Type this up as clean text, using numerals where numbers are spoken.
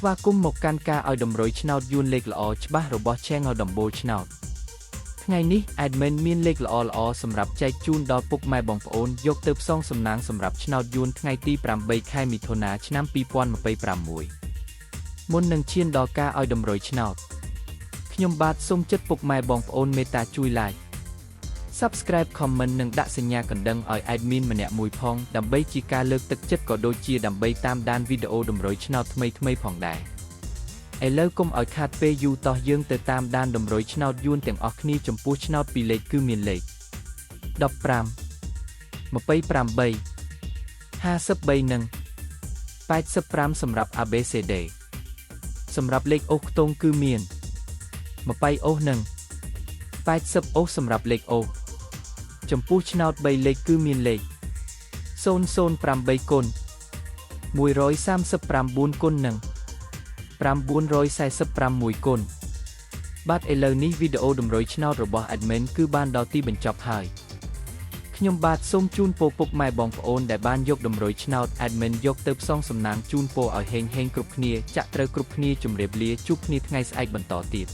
ស្វាគមន៍មកកាន់ការឲ្យតម្រុយឆ្នោតយួនលេខល្អច្បាស់របស់ Channel ដំបូលឆ្នោតថ្ងៃនេះ Admin មានលេខល្អៗសម្រាប់ចែកជូនដល់ពុកម៉ែបងប្អូនយកទៅផ្សងសំណាងសម្រាប់ឆ្នោតយួនថ្ងៃទី8 ខែមិថុនាឆ្នាំ2026មុននឹងឈានដល់ការឲ្យតម្រុយឆ្នោតខ្ញុំបាទសូមចិត្តពុកម៉ែបងប្អូនមេត្តាជួយ Like Subscribe Comment និងដាក់សញ្ញាកណ្ដឹងឲ្យ Admin ម្នាក់មួយផងដើម្បីជាការលើកទឹកចិត្តក៏ដូចជាដើម្បីតាមដានវីដេអូតម្រុយឆ្នោតថ្មីៗផងដែរឥឡូវកុំឲ្យខាតពេលយូរតោះយើងទៅតាមដានតម្រុយឆ្នោតយួនទាំងអស់គ្នាចំពោះឆ្នោតពីរលេខគឺមានលេខ15 28 53និង85សម្រាប់ ABCD សម្រាប់លេខអូសខ្ទង់គឺមាន20អូសនិង80អូសសម្រាប់លេខអូសចំពោះឆ្នោត3លេខគឺមានលេខ008គុណ139គុណនិង946គុណបាទឥឡូវនេះវីដេអូតម្រុយឆ្នោតរបស់ Admin គឺបានដល់ទីបញ្ចប់ហើយខ្ញុំបាទសូមជូនពរពុកម៉ែបងប្អូនដែលបានយកតម្រុយឆ្នោត Admin យកទៅផ្សងសំណាងជូនពរឲ្យហេងៗគ្រប់គ្នាចាក់ត្រូវគ្រប់គ្នាជម្រាបលាជួបគ្នាថ្ងៃស្អែកបន្តទៀត